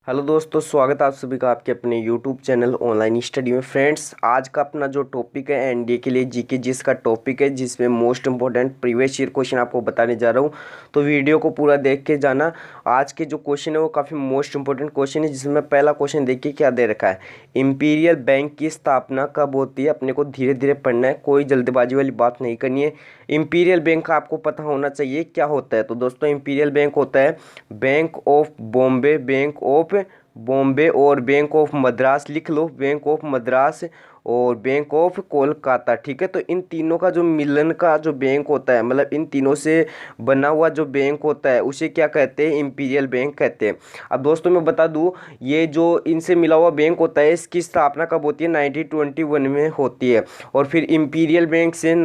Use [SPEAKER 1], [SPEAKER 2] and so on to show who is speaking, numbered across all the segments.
[SPEAKER 1] Hello दोस्तों, स्वागत है आप सभी का आपके अपने यूट्यूब चैनल ऑनलाइन स्टडी में। फ्रेंड्स, आज का अपना जो टॉपिक है एनडीए के लिए जीके जिसका टॉपिक है, जिसमें most important previous year question आपको बताने जा रहा हूं। तो वीडियो को पूरा देख के जाना। आज के जो क्वेश्चन है वो काफ़ी मोस्ट इंपॉर्टेंट क्वेश्चन है, जिसमें पहला क्वेश्चन देखिए क्या दे रखा है। इंपीरियल बैंक की स्थापना कब होती है? अपने को धीरे धीरे पढ़ना है, कोई जल्दबाजी वाली बात नहीं करनी है। इंपीरियल बैंक का आपको पता होना चाहिए क्या होता है। तो दोस्तों, इंपीरियल बैंक होता है bank of Bombay, bank of Bombay और बैंक ऑफ मद्रास। लिख लो, बैंक ऑफ मद्रास और बैंक ऑफ कोलकाता। ठीक है, तो इन तीनों का जो मिलन का जो बैंक होता है, मतलब इन तीनों से बना हुआ जो बैंक होता है उसे क्या कहते हैं? इंपीरियल बैंक कहते हैं। अब दोस्तों मैं बता दूं, ये जो इनसे मिला हुआ बैंक होता है इसकी स्थापना कब होती है? 1921 में होती है। और फिर इंपीरियल बैंक से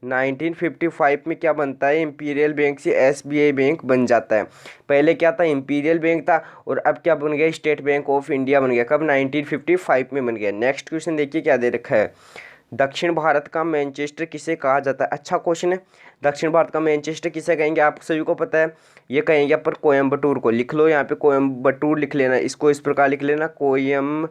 [SPEAKER 1] 1955 में क्या बनता है? इंपीरियल बैंक से एसबीआई बैंक बन जाता है। पहले क्या था? इंपीरियल बैंक था और अब क्या बन गया? स्टेट बैंक ऑफ इंडिया बन गया। कब? 1955 में बन गया। नेक्स्ट क्वेश्चन देखिए क्या दे रखा है। दक्षिण भारत का मैनचेस्टर किसे कहा जाता है? अच्छा क्वेश्चन है। दक्षिण भारत का मैनचेस्टर किसे कहेंगे? आप सभी को पता है, ये कहेंगे पर कोयम्बटूर को। लिख लो, यहाँ पे कोयम्बटूर लिख लेना, इसको इस प्रकार लिख लेना, कोयम्बटूर।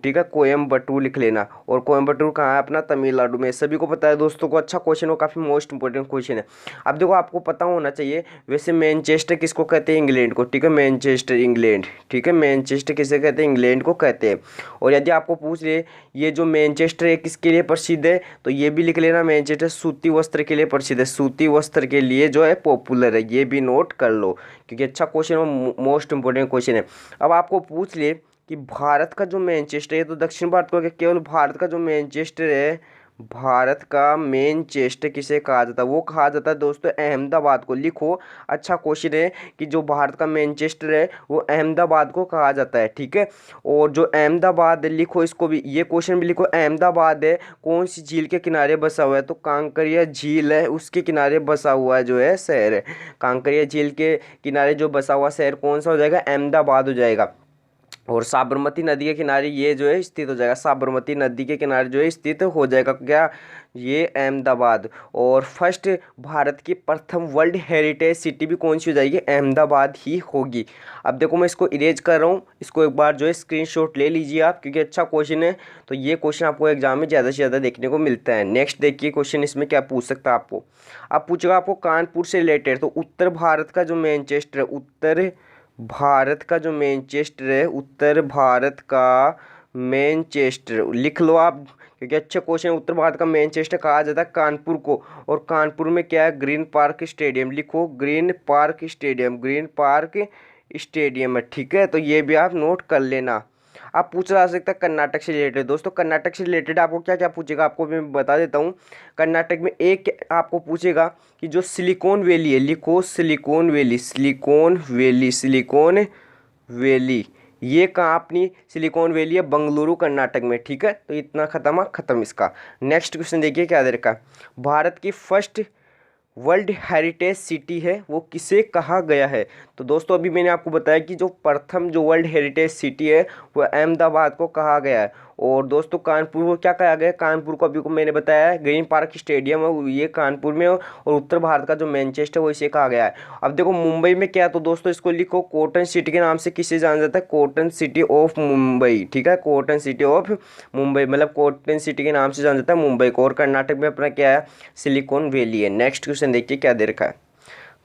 [SPEAKER 1] ठीक है, कोयम्बटूर लिख लेना। और कोयम्बटूर कहाँ है? अपना तमिलनाडु में। सभी को पता है दोस्तों को। अच्छा क्वेश्चन हो, काफ़ी मोस्ट इंपॉर्टेंट क्वेश्चन है। अब देखो, आपको पता होना चाहिए वैसे मैनचेस्टर किसको कहते हैं? इंग्लैंड को। ठीक है, मैनचेस्टर इंग्लैंड। ठीक है, मैनचेस्टर किसे कहते हैं? इंग्लैंड को कहते हैं। और यदि आपको पूछ ले ये जो मैनचेस्टर है किसके लिए प्रसिद्ध है, तो ये भी लिख लेना, मैनचेस्टर सूती वस्त्र के लिए प्रसिद्ध है। सूती वस्त्र के लिए जो है पॉपुलर है, ये भी नोट कर लो क्योंकि अच्छा क्वेश्चन है, मोस्ट इंपॉर्टेंट क्वेश्चन है। अब आपको पूछ ले कि भारत का जो मैनचेस्टर है, तो दक्षिण भारत को क्या केवल भारत का जो मैनचेस्टर है, भारत का मैनचेस्टर किसे कहा जाता है? वो कहा जाता है दोस्तों अहमदाबाद को। लिखो, अच्छा क्वेश्चन है कि जो भारत का मैनचेस्टर है वो अहमदाबाद को कहा जाता है। ठीक है, और जो अहमदाबाद है, लिखो इसको भी, ये क्वेश्चन भी लिखो। अहमदाबाद है कौन सी झील के किनारे बसा हुआ है? तो कांकरिया झील है, उसके किनारे बसा हुआ जो है शहर है। कांकरिया झील के किनारे जो बसा हुआ शहर कौन सा हो जाएगा? अहमदाबाद हो जाएगा। और साबरमती नदी के किनारे ये जो है स्थित हो जाएगा। साबरमती नदी के किनारे जो है स्थित हो जाएगा क्या? ये अहमदाबाद। और फर्स्ट भारत की प्रथम वर्ल्ड हेरिटेज सिटी भी कौन सी हो जाएगी? अहमदाबाद ही होगी। अब देखो, मैं इसको इरेज कर रहा हूँ, इसको एक बार जो है स्क्रीनशॉट ले लीजिए आप, क्योंकि अच्छा क्वेश्चन है। तो ये क्वेश्चन आपको एग्जाम में ज़्यादा से ज़्यादा देखने को मिलता है। नेक्स्ट देखिए क्वेश्चन, इसमें क्या पूछ सकता है आपको। अब पूछेगा आपको कानपुर से रिलेटेड। तो उत्तर भारत का जो मैनचेस्टर है, उत्तर भारत का जो मैनचेस्टर है, उत्तर भारत का मैनचेस्टर लिख लो आप, क्योंकि अच्छे क्वेश्चन। उत्तर भारत का मैनचेस्टर कहा जाता है कानपुर को। और कानपुर में क्या है? Green park stadium. लिखो, green park stadium, green park stadium है। ठीक है, तो ये भी आप नोट कर लेना। आप पूछ रहा सकता है कर्नाटक से रिलेटेड। दोस्तों, कर्नाटक से रिलेटेड आपको क्या क्या पूछेगा, आपको मैं बता देता हूँ। कर्नाटक में एक आपको पूछेगा कि जो सिलिकॉन वैली है, लिखो silicon valley, silicon valley, silicon valley ये कहाँ? अपनी सिलिकॉन वैली है बंगलुरु कर्नाटक में। ठीक है, तो इतना खत्म इसका। नेक्स्ट क्वेश्चन देखिए क्या दे रखा है। भारत की फर्स्ट वर्ल्ड हेरिटेज सिटी है वो किसे कहा गया है? तो दोस्तों, अभी मैंने आपको बताया कि जो प्रथम जो वर्ल्ड हेरिटेज सिटी है वो अहमदाबाद को कहा गया है। और दोस्तों, कानपुर को क्या कहा गया है? कानपुर को अभी को मैंने बताया है ग्रीन पार्क स्टेडियम है, ये कानपुर में। और उत्तर भारत का जो मैनचेस्टर वो इसे कहा गया है। अब देखो, मुंबई में क्या है? तो दोस्तों, इसको लिखो, कॉटन सिटी के नाम से किसे जाना जाता है? Cotton city of Mumbai. ठीक है, कॉटन सिटी ऑफ मुंबई, मतलब कॉटन सिटी के नाम से जाना जाता है मुंबई को। और कर्नाटक में अपना क्या है? सिलिकॉन वैली है। नेक्स्ट क्वेश्चन देखिए क्या दे रखा है।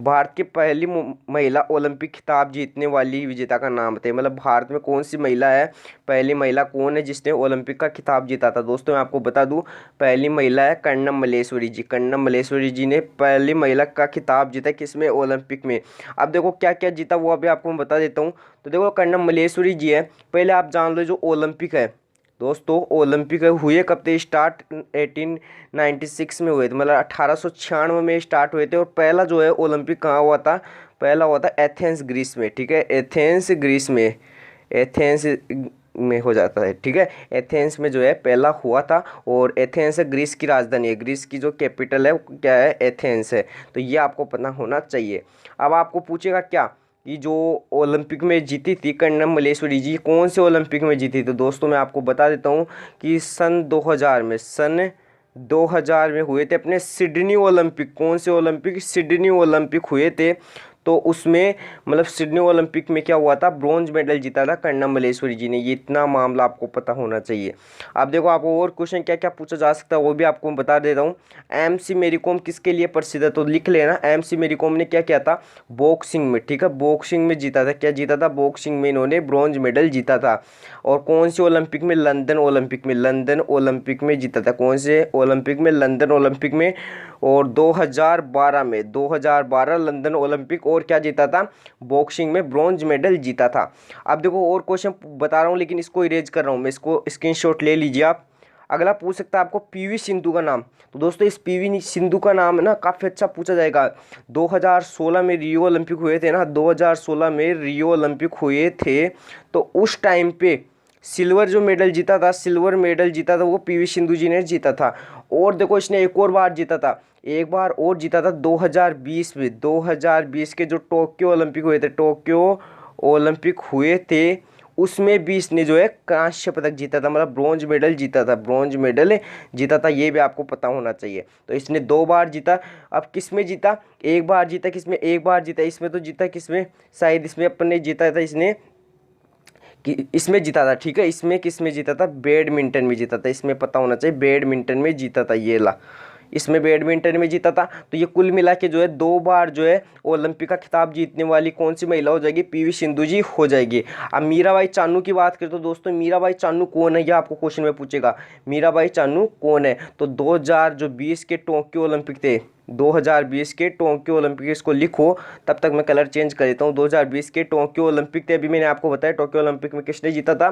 [SPEAKER 1] भारत की पहली महिला ओलंपिक खिताब जीतने वाली विजेता का नाम बताइए। मतलब भारत में कौन सी महिला है? पहली महिला कौन है जिसने ओलंपिक का खिताब जीता था? दोस्तों, मैं आपको बता दूं, पहली महिला है कर्णम मल्लेश्वरी जी। कर्णम मल्लेश्वरी जी ने पहली महिला का खिताब जीता, किसमें? ओलंपिक में। अब देखो क्या क्या जीता वो अभी आपको मैं बता देता हूँ। तो देखो, कर्णम मल्लेश्वरी जी है। पहले आप जान लो, जो ओलंपिक है दोस्तों, ओलंपिक हुए कब थे स्टार्ट? 1896 में हुए थे, मतलब 1896 में स्टार्ट हुए थे। और पहला जो है ओलंपिक कहाँ हुआ था? पहला हुआ था एथेंस ग्रीस में। ठीक है, एथेंस ग्रीस में, एथेंस में हो जाता है। ठीक है, एथेंस में जो है पहला हुआ था। और एथेंस ग्रीस की राजधानी है, ग्रीस की जो कैपिटल है वो क्या है? एथेंस है। तो ये आपको पता होना चाहिए। अब आपको पूछेगा क्या कि जो ओलंपिक में जीती थी कर्णम मल्लेश्वरी जी, कौन से ओलंपिक में जीती? तो दोस्तों, मैं आपको बता देता हूँ कि सन 2000 में हुए थे अपने सिडनी ओलंपिक। कौन से ओलंपिक? सिडनी ओलंपिक हुए थे। तो उसमें मतलब सिडनी ओलंपिक में क्या हुआ था, ब्रॉन्ज मेडल जीता था कर्णम मल्लेश्वरी जी ने। ये इतना मामला आपको पता होना चाहिए। अब देखो आपको और क्वेश्चन क्या क्या पूछा जा सकता है वो भी आपको बता देता हूँ। एमसी मेरी कॉम किसके लिए प्रसिद्ध है, तो लिख लेना। एमसी मेरी कॉम ने क्या किया था, बॉक्सिंग में, ठीक है, बॉक्सिंग में जीता था। क्या जीता था, बॉक्सिंग में इन्होंने ब्रॉन्ज मेडल जीता था। और कौन से ओलंपिक में, लंदन ओलंपिक में, लंदन ओलंपिक में जीता था। कौन से ओलंपिक में, लंदन ओलंपिक में। और 2012 में, 2012 लंदन ओलंपिक, और क्या जीता था, बॉक्सिंग में ब्रॉन्ज मेडल जीता था। अब देखो और क्वेश्चन बता रहा हूँ लेकिन इसको इरेज कर रहा हूँ मैं, इसको स्क्रीनशॉट ले लीजिए आप। अगला पूछ सकता है आपको पीवी सिंधु का नाम। तो दोस्तों इस पीवी सिंधु का नाम ना काफ़ी अच्छा पूछा जाएगा। 2016 में रियो ओलंपिक हुए थे ना, 2016 में रियो ओलंपिक हुए थे, तो उस टाइम पे सिल्वर जो मेडल जीता था, सिल्वर मेडल जीता था वो पीवी सिंधु जी ने जीता था। और देखो इसने एक और बार जीता था, एक बार और जीता था 2020 में। 2020 के जो टोक्यो ओलंपिक हुए थे, टोक्यो ओलंपिक हुए थे, उसमें भी इसने जो है कांस्य पदक जीता था, मतलब ब्रॉन्ज मेडल जीता था, ब्रॉन्ज मेडल जीता था। ये भी आपको पता होना चाहिए। तो इसने 2 बार जीता। अब किस में जीता, एक बार जीता, किसमें, एक बार जीता, इसमें तो जीता किसमें, शायद इसमें अपने जीता था इसने कि इसमें जीता था, ठीक है, इसमें किस में जीता था, बैडमिंटन में जीता था। इसमें पता होना चाहिए, बैडमिंटन में जीता था, ये ला, इसमें बैडमिंटन में जीता था। तो ये कुल मिला के जो है 2 बार जो है ओलंपिक का खिताब जीतने वाली कौन सी महिला हो जाएगी, पीवी सिंधु जी हो जाएगी। अब मीराबाई चानू की बात करें तो दोस्तों मीराबाई चानू कौन है, ये आपको क्वेश्चन में पूछेगा, मीराबाई चानू कौन है। तो 2020 के टोक्यो ओलंपिक थे, 2020 के टोक्यो ओलंपिक, इसको लिखो, तब तक मैं कलर चेंज कर देता हूँ। 2020 के टोक्यो ओलंपिक थे, अभी मैंने आपको बताया टोक्यो ओलंपिक में किसने जीता था,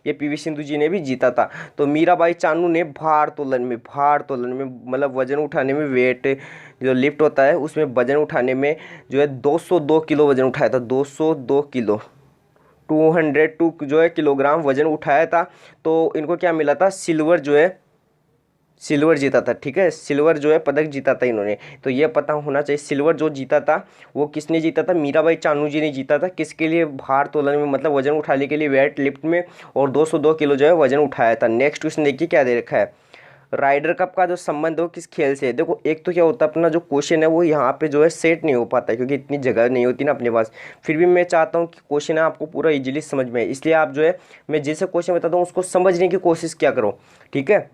[SPEAKER 1] ये पीवी सिंधु जी ने भी जीता था। तो मीराबाई चानू ने भारोत्तोलन में मतलब वजन उठाने में, वेट जो लिफ्ट होता है उसमें वजन उठाने में जो है 202 किलो वजन उठाया था, 202 किलो, 202 जो है किलोग्राम वजन उठाया था। तो इनको क्या मिला था, सिल्वर जो है, सिल्वर जीता था, ठीक है, सिल्वर जो है पदक जीता था इन्होंने। तो ये पता होना चाहिए सिल्वर जो जीता था वो किसने जीता था, मीराबाई चानू जी ने जीता था। किसके लिए, भारोत्तोलन में, मतलब वजन उठाने के लिए, वेट लिफ्ट में, और 202 किलो जो है वजन उठाया था। नेक्स्ट क्वेश्चन देखिए क्या दे रखा है, राइडर कप का जो संबंध है वो किस खेल से है। देखो एक तो क्या होता है, अपना जो क्वेश्चन है वो यहाँ पे जो है सेट नहीं हो पाता है क्योंकि इतनी जगह नहीं होती ना अपने पास। फिर भी मैं चाहता हूँ कि क्वेश्चन है आपको पूरा इजीली समझ में आए, इसलिए आप जो है मैं जैसे क्वेश्चन बताता हूँ उसको समझने की कोशिश क्या करो, ठीक है।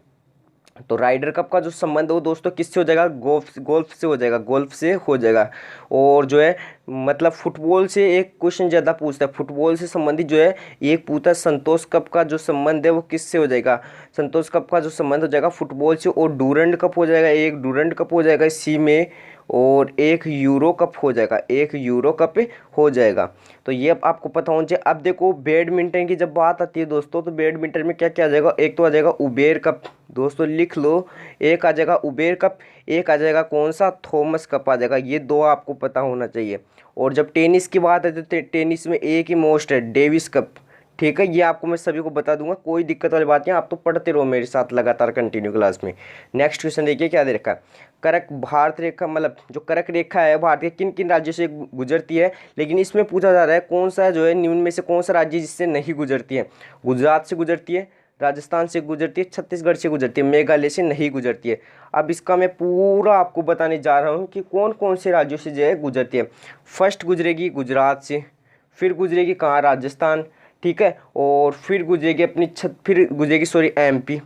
[SPEAKER 1] तो राइडर कप का जो संबंध है वो दोस्तों किससे हो जाएगा, गोल्फ से हो जाएगा, गोल्फ से हो जाएगा। और जो है मतलब फुटबॉल से एक क्वेश्चन ज़्यादा पूछता है, फुटबॉल से संबंधित जो है एक पूछता है, संतोष कप का जो संबंध है वो किससे हो जाएगा, संतोष कप का जो संबंध हो जाएगा फुटबॉल से। और डूरंड कप हो जाएगा, एक डूरंड कप हो जाएगा इसी में, और एक यूरो कप हो जाएगा, एक यूरो कप हो जाएगा। तो ये अब आपको पता होना चाहिए। अब देखो बैडमिंटन की जब बात आती है दोस्तों, तो बैडमिंटन में क्या क्या आ जाएगा, एक तो आ जाएगा उबेर कप, दोस्तों लिख लो, एक आ जाएगा उबेर कप, एक आ जाएगा कौन सा, थॉमस कप आ जाएगा। ये 2 आपको पता होना चाहिए। और जब टेनिस की बात है तो टेनिस में एक ही मोस्ट है, डेविस कप, ठीक है। ये आपको मैं सभी को बता दूंगा, कोई दिक्कत वाली बात नहीं, आप तो पढ़ते रहो मेरे साथ लगातार कंटिन्यू क्लास में। नेक्स्ट क्वेश्चन देखिए क्या दे रखा है, कर्क भारत रेखा, मतलब जो कर्क रेखा है भारत के किन किन राज्यों से गुजरती है। लेकिन इसमें पूछा जा रहा है कौन सा जो है निम्न में से कौन सा राज्य जिससे नहीं गुजरती है। गुजरात से गुजरती है, राजस्थान से गुजरती है, छत्तीसगढ़ से गुजरती है, मेघालय से नहीं गुजरती है। अब इसका मैं पूरा आपको बताने जा रहा हूँ कि कौन कौन से राज्यों से जो है गुजरती है। फर्स्ट गुजरेगी गुजरात से, फिर गुजरेगी कहाँ, राजस्थान, ठीक है, और फिर गुजरेगी अपनी फिर गुजरेगी सॉरी एमपी,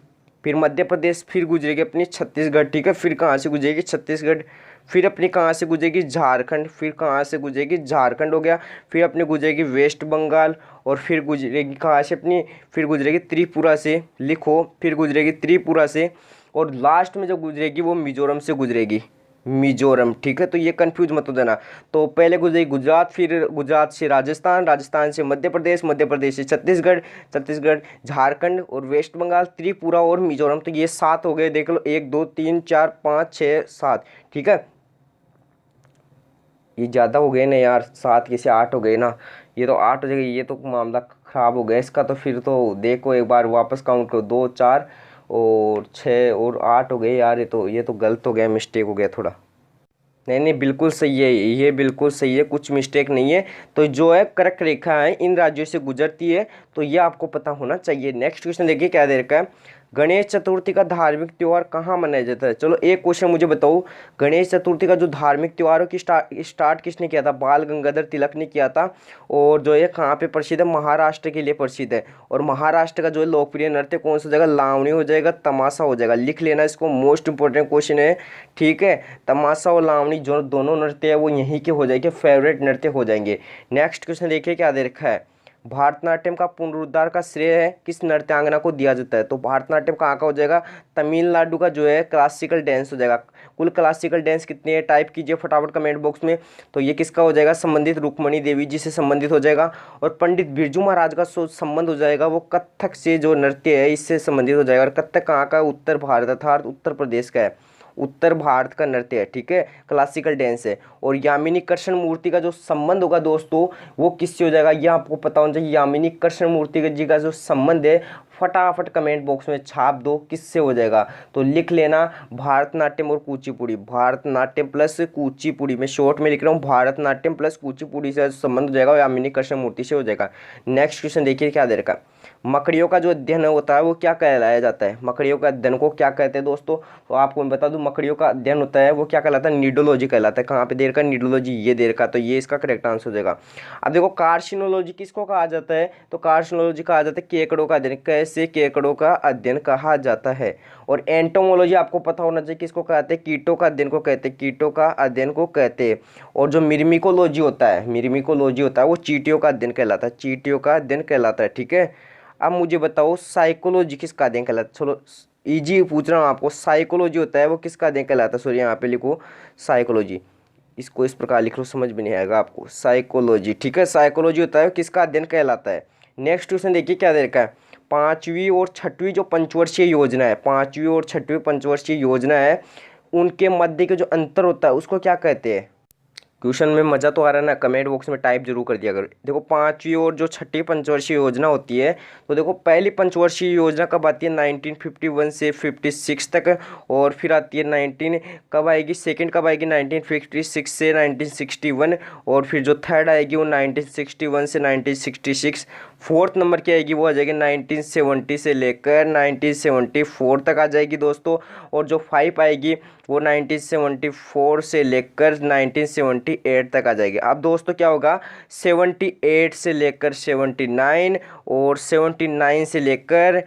[SPEAKER 1] फिर मध्य प्रदेश, फिर गुजरेगी अपनी छत्तीसगढ़, ठीक है, फिर कहाँ से गुजरेगी छत्तीसगढ़, फिर अपनी कहाँ से गुजरेगी झारखंड, फिर कहाँ से गुजरेगी झारखंड हो गया, फिर अपनी गुजरेगी वेस्ट बंगाल, और फिर गुजरेगी कहाँ से अपनी, फिर गुजरेगी त्रिपुरा से, लिखो, फिर गुजरेगी त्रिपुरा से, और लास्ट में जो गुजरेगी वो मिजोरम से गुजरेगी, मिजोरम, ठीक है। तो ये कंफ्यूज मत हो जाना। तो पहले गुजरेगी गुजरात, फिर गुजरात से राजस्थान, राजस्थान से मध्य प्रदेश, मध्य प्रदेश से छत्तीसगढ़, छत्तीसगढ़ झारखंड और वेस्ट बंगाल, त्रिपुरा और मिजोरम। तो ये 7 हो गए, देख लो 1 2 3 4 5 6 7, ठीक है। ये ज़्यादा हो गए ना यार, 7 के से 8 हो गए ना, ये तो 8 हो जाएगा, ये तो मामला ख़राब हो गया इसका। तो फिर तो देखो एक बार वापस काउंट करो, 2 4 और 6 और 8 हो गए यार, ये तो गलत हो गया, मिस्टेक हो गया थोड़ा। नहीं नहीं बिल्कुल सही है, ये बिल्कुल सही है, कुछ मिस्टेक नहीं है। तो जो है कर्क रेखा है इन राज्यों से गुजरती है, तो ये आपको पता होना चाहिए। नेक्स्ट क्वेश्चन देखिए क्या दे रखा है, गणेश चतुर्थी का धार्मिक त्यौहार कहाँ मनाया जाता है? चलो एक क्वेश्चन मुझे बताओ, गणेश चतुर्थी का जो धार्मिक त्योहारों की स्टार्ट किसने किया था? बाल गंगाधर तिलक ने किया था। और जो ये कहाँ पे प्रसिद्ध है? महाराष्ट्र के लिए प्रसिद्ध है। और महाराष्ट्र का जो है लोकप्रिय नृत्य कौन सा हो जाएगा? लावणी हो जाएगा, तमाशा हो जाएगा। लिख लेना इसको, मोस्ट इंपॉर्टेंट क्वेश्चन है, ठीक है। तमाशा और लावणी जो दोनों नृत्य है वो यहीं के हो जाएंगे, फेवरेट नृत्य हो जाएंगे। नेक्स्ट क्वेश्चन देखिए क्या दे रखा है, भारतनाट्यम का पुनरुद्धार का श्रेय है किस नृत्यांगना को दिया जाता है? तो भारतनाट्यम कहाँ का हो जाएगा? तमिलनाडु का जो है क्लासिकल डांस हो जाएगा। कुल क्लासिकल डांस कितने टाइप कीजिए फटाफट कमेंट बॉक्स में। तो ये किसका हो जाएगा? संबंधित रुक्मणी देवी जी से संबंधित हो जाएगा। और पंडित बिरजू महाराज का संबंध हो जाएगा वो कथक से, जो नृत्य है इससे संबंधित हो जाएगा। और कथक कहाँ का? उत्तर भारत अर्थात उत्तर प्रदेश का है, उत्तर भारत का नृत्य है, ठीक है, क्लासिकल डांस है। और यामिनी कृष्ण मूर्ति का जो संबंध होगा दोस्तों वो किससे हो जाएगा? ये आपको पता होना चाहिए। यामिनी कृष्ण मूर्ति जी का जो संबंध है फटाफट कमेंट बॉक्स में छाप दो, किससे हो जाएगा? तो लिख लेना भारतनाट्यम और कुचिपुड़ी, भारतनाट्यम प्लस कुचिपुड़ी, मैं शॉर्ट में लिख रहा हूँ, भारतनाट्यम प्लस कुचिपुड़ी से संबंध हो जाएगा, यामिनी कृष्ण मूर्ति से हो जाएगा। नेक्स्ट क्वेश्चन देखिए क्या दे रखा है, मकड़ियों का जो अध्ययन होता है वो क्या कहलाया जाता है? मकड़ियों का अध्ययन को क्या कहते हैं दोस्तों? तो आपको मैं बता दूं, मकड़ियों का अध्ययन होता है वो क्या कहलाता है? नीडोलॉजी कहलाता है। कहाँ पे देर का? नीडोलॉजी, ये देर का, तो ये इसका करेक्ट आंसर हो जाएगा। अब देखो कार्सिनोलॉजी किसको कहा जाता है? तो कार्सिनोलॉजी कहा जाता है केकड़ों का अध्ययन। कैसे? केकड़ों का अध्ययन कहा जाता है। और एंटोमोलॉजी आपको पता होना चाहिए किसको कहते हैं? कीटों का अध्ययन को कहते हैं, कीटों का अध्ययन को कहते हैं। और जो मिर्मिकोलॉजी होता है, मिर्मिकोलॉजी होता है वो चींटियों का अध्ययन कहलाता है, चींटियों का अध्ययन कहलाता है, ठीक है। अब मुझे बताओ साइकोलॉजी किसका अध्ययन कहलाता है? चलो इजी पूछ रहा हूँ आपको, साइकोलॉजी होता है वो किसका अध्ययन कहलाता है? सॉरी यहाँ पे लिखो साइकोलॉजी, इसको इस प्रकार लिख लो, समझ में नहीं आएगा आपको। साइकोलॉजी, ठीक है, साइकोलॉजी होता है किसका अध्ययन कहलाता है। नेक्स्ट क्वेश्चन देखिए क्या दे रखा है, पाँचवीं और छठवीं जो पंचवर्षीय योजना है, पाँचवीं और छठवीं पंचवर्षीय योजना है, उनके मध्य के जो अंतर होता है उसको क्या कहते हैं? क्वेश्चन में मज़ा तो आ रहा है ना? कमेंट बॉक्स में टाइप जरूर कर दिया करो। देखो पांचवी और जो छठी पंचवर्षीय योजना होती है, तो देखो पहली पंचवर्षीय योजना कब आती है? 1951 से 56 तक। और फिर आती है 19 कब आएगी? सेकंड कब आएगी? 1956 से 1961। और फिर जो थर्ड आएगी वो 1961 से 1966। फोर्थ नंबर की आएगी वो आ जाएगी 1970 से लेकर 1974 तक आ जाएगी दोस्तों। और जो 5 आएगी वो 1974 से लेकर 1978 तक आ जाएगी। अब दोस्तों क्या होगा, 78 से लेकर 79 और 79 से लेकर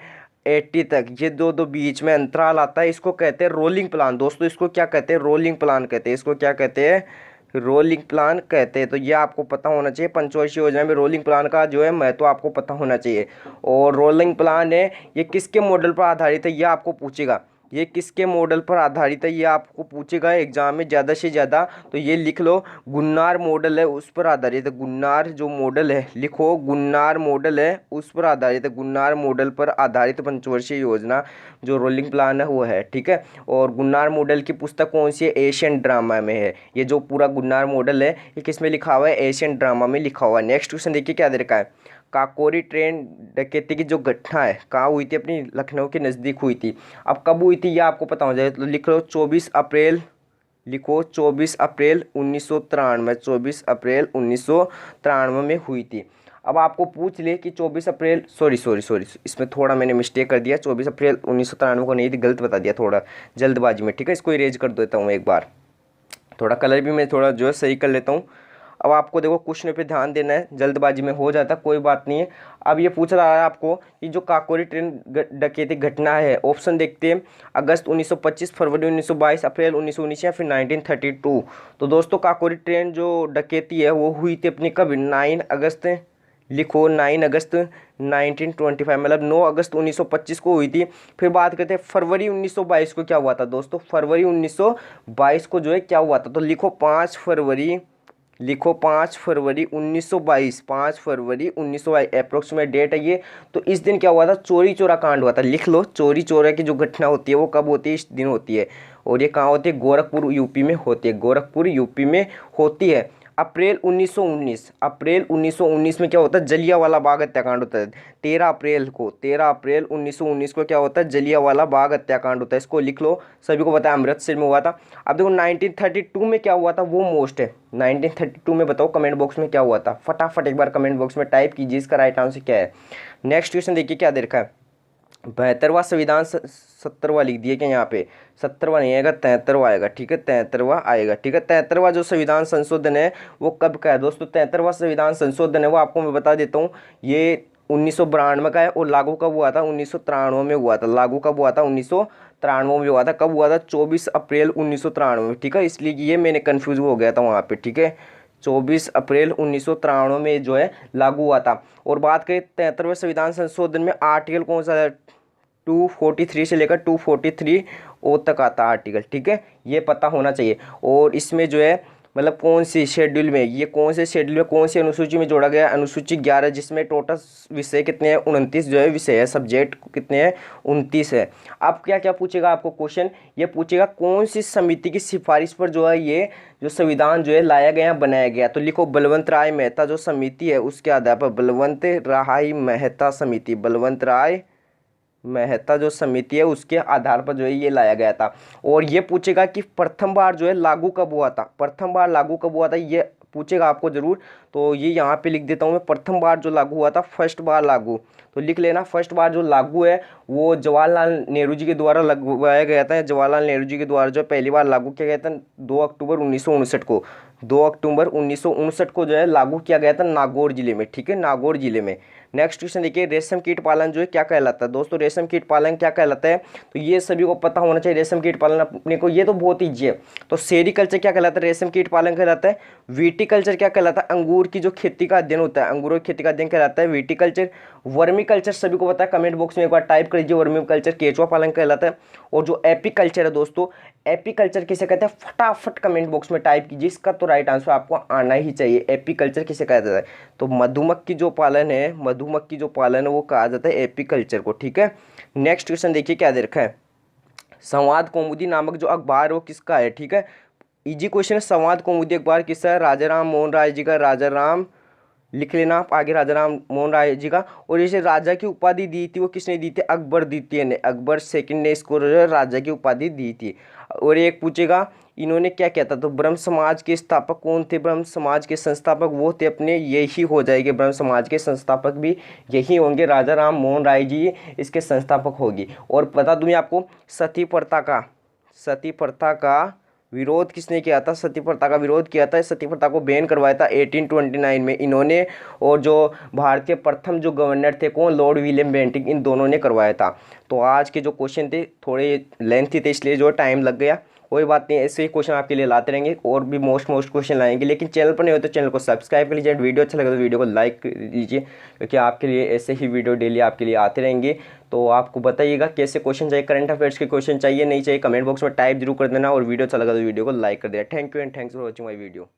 [SPEAKER 1] 80 तक, ये दो बीच में अंतराल आता है, इसको कहते हैं रोलिंग प्लान। दोस्तों इसको क्या कहते हैं? रोलिंग प्लान कहते हैं। इसको क्या कहते हैं? रोलिंग प्लान कहते हैं। तो ये आपको पता होना चाहिए, पंचवर्षीय योजना में रोलिंग प्लान का जो है महत्व आपको पता होना चाहिए। और रोलिंग प्लान है ये किसके मॉडल पर आधारित है, ये आपको पूछेगा। ये किसके मॉडल पर आधारित है ये आपको पूछेगा एग्जाम में ज़्यादा से ज़्यादा। तो ये लिख लो, गुन्नार मॉडल है उस पर आधारित है। गुन्नार जो मॉडल है, लिखो गुन्नार मॉडल है उस पर आधारित है। गुन्नार मॉडल पर आधारित पंचवर्षीय योजना जो रोलिंग प्लान है वो है, ठीक है। और गुन्नार मॉडल की पुस्तक कौन सी है? एशियन ड्रामा में है। ये जो पूरा गुन्नार मॉडल है ये किस में लिखा हुआ है? एशियन ड्रामा में लिखा हुआ है। नेक्स्ट क्वेश्चन देखिए क्या दे रखा है, काकोरी ट्रेन डकैती की जो घटना है कहाँ हुई थी? अपनी लखनऊ के नज़दीक हुई थी। अब कब हुई थी ये आपको पता हो जाए तो लिख लो 24 अप्रैल, लिखो 24 अप्रैल 1993, 24 अप्रैल 1993 में हुई थी। अब आपको पूछ ले कि 24 अप्रैल, सॉरी इसमें थोड़ा मैंने मिस्टेक कर दिया, 24 अप्रैल 1993 को नहीं थी, गलत बता दिया थोड़ा जल्दबाजी में, ठीक है। इसको इरेज कर देता हूँ एक बार, थोड़ा कलर भी मैं थोड़ा जो है सही कर लेता हूँ। अब आपको देखो क्वेश्चन पे ध्यान देना है, जल्दबाजी में हो जाता कोई बात नहीं है। अब ये पूछ रहा है आपको कि जो काकोरी ट्रेन डकैती घटना है, ऑप्शन देखते हैं, अगस्त 1925, फरवरी 1922, अप्रैल 1919 या फिर 1932। तो दोस्तों काकोरी ट्रेन जो डकैती है वो हुई थी अपनी कब? 9 अगस्त, लिखो 9 अगस्त 1925, मतलब 9 अगस्त 1925 को हुई थी। फिर बात करते हैं फरवरी 1922 को क्या हुआ था दोस्तों? फरवरी 1922 को जो है क्या हुआ था? तो लिखो 5 फरवरी, लिखो 5 फरवरी 1922, 5 फरवरी 1922 अप्रोक्सीमेट डेट है ये। तो इस दिन क्या हुआ था? चोरी चोरा कांड हुआ था। लिख लो, चोरी चोरा की जो घटना होती है वो कब होती है? इस दिन होती है। और ये कहाँ होती है? गोरखपुर यूपी में होती है, गोरखपुर यूपी में होती है। अप्रैल 1919, अप्रैल 1919 में क्या होता है? जलियांवाला बाग हत्याकांड होता है। 13 अप्रैल को, 13 अप्रैल 1919 को क्या होता है? जलियांवाला बाग हत्याकांड होता है। इसको लिख लो, सभी को पता है अमृतसर में हुआ था। अब देखो 1932 में क्या हुआ था वो मोस्ट है। 1932 में बताओ कमेंट बॉक्स में क्या हुआ था? फटाफट एक बार कमेंट बॉक्स में टाइप कीजिए इसका राइट आंसर क्या है। नेक्स्ट क्वेश्चन देखिए क्या दे रखा है, 72वां संविधान 70वां लिख दिया क्या यहाँ पे, 70वां नहीं आएगा, 73वां आएगा, ठीक है, 73वां आएगा, ठीक है। 73वां जो संविधान संशोधन है वो कब का है दोस्तों? 73वां संविधान संशोधन है वो आपको मैं बता देता हूँ, ये 1992 का है और लागू कब हुआ था? 1993 में हुआ था। लागू कब हुआ था? 1993 में हुआ था। कब हुआ था? 24 अप्रैल 1993 में, ठीक है, इसलिए ये मैंने कन्फ्यूज हो गया था वहाँ पे, ठीक है। 24 अप्रैल 1993 में जो है लागू हुआ था। और बात करें 73वें संविधान संशोधन में आर्टिकल कौन सा है? 243 से लेकर 243 ओ तक आता आर्टिकल, ठीक है, ये पता होना चाहिए। और इसमें जो है मतलब कौन सी शेड्यूल में, ये कौन से शेड्यूल में, कौन सी अनुसूची में जोड़ा गया? अनुसूची 11, जिसमें टोटल विषय कितने हैं? 29 जो है विषय है, सब्जेक्ट कितने हैं? 29 है। अब क्या क्या पूछेगा आपको क्वेश्चन? ये पूछेगा कौन सी समिति की सिफारिश पर जो है ये जो संविधान जो है लाया गया, बनाया गया? तो लिखो बलवंत राय मेहता जो समिति है उसके आधार पर, बलवंत राय मेहता समिति, बलवंत राय मेहता जो समिति है उसके आधार पर जो है ये लाया गया था। और ये पूछेगा कि प्रथम बार जो है लागू कब हुआ था? प्रथम बार लागू कब हुआ था ये पूछेगा आपको जरूर। तो ये यहाँ पे लिख देता हूँ मैं, प्रथम बार जो लागू हुआ था, फर्स्ट बार लागू, तो लिख लेना फर्स्ट बार जो लागू है वो जवाहरलाल नेहरू जी के द्वारा लगवाया गया था। जवाहरलाल नेहरू जी के द्वारा जो पहली बार लागू किया गया था 2 अक्टूबर 1959 को, 2 अक्टूबर 1959 को जो है लागू किया गया था नागौर जिले में, ठीक है, नागौर जिले में। नेक्स्ट क्वेश्चन देखिए, रेशम कीट पालन जो है क्या कहलाता है? दोस्तों रेशम कीट पालन क्या कहलाता है? तो ये सभी को पता होना चाहिए, रेशम कीट पालन अपने को ये तो बहुत ईजी है। तो सेरीकल्चर क्या कहलाता है? रेशम कीट पालन कहलाता है। विटीकल्चर क्या कहलाता है? अंगूर की जो खेती का अध्ययन होता है, अंगूरों की खेती का अध्ययन कहलाता है विटीकल्चर। वर्मीकल्चर सभी को पता है, कमेंट बॉक्स में एक बार टाइप कर लीजिए, वर्मीकल्चर केचुआ पालन कहलाता है। और जो एपीकल्चर है दोस्तों, एपीकल्चर किसे कहते हैं? फटाफट कमेंट बॉक्स में टाइप कीजिए, इसका तो राइट आंसर आपको आना ही चाहिए। एपीकल्चर किसे कहा जाता है? तो मधुमक्खी जो पालन है, मधुमक्खी जो पालन है वो कहा जाता है एपीकल्चर को, ठीक है। नेक्स्ट क्वेश्चन देखिए क्या दे रखा है, संवाद कौमुदी नामक जो अखबार वो किसका है? ठीक है, इजी क्वेश्चन है। संवाद कौमुदी अखबार किसका है? राजा राम मोहन राय जी का। राजा राम लिख लेना आप आगे, राजा राम मोहन राय जी का। और जैसे राजा की उपाधि दी थी वो किसने दी थी? अकबर द्वितीय ने, अकबर सेकंड ने इसको राजा की उपाधि दी थी। और एक पूछेगा इन्होंने क्या कहता? तो ब्रह्म समाज के स्थापक कौन थे? ब्रह्म समाज के संस्थापक वो थे अपने, यही हो जाएंगे, ब्रह्म समाज के संस्थापक भी यही होंगे, राजा राम मोहन राय जी इसके संस्थापक होगी। और बता दूं आपको, सती प्रथा का विरोध किसने किया था? सती प्रथा का विरोध किया था, सती प्रथा को बैन करवाया था 1829 में इन्होंने। और जो भारतीय प्रथम जो गवर्नर थे कौन? लॉर्ड विलियम बेंटिक, इन दोनों ने करवाया था। तो आज के जो क्वेश्चन थे थोड़े लेंथी थे इसलिए जो टाइम लग गया, कोई बात नहीं, ऐसे ही क्वेश्चन आपके लिए लाते रहेंगे और भी मोस्ट क्वेश्चन लाएंगे। लेकिन चैनल पर नहीं हो तो चैनल को सब्सक्राइब कर लीजिए, वीडियो अच्छा लगे तो वीडियो को लाइक कर लीजिए, क्योंकि आपके लिए ऐसे ही वीडियो डेली आपके लिए आते रहेंगे। तो आपको बताइएगा कैसे क्वेश्चन चाहिए, करंट अफेयर्स के क्वेश्चन चाहिए नहीं चाहिए, कमेंट बॉक्स में टाइप जरूर कर देना। और वीडियो अच्छा लगा तो वीडियो को लाइक कर देना। Thank you and thanks for watching my video.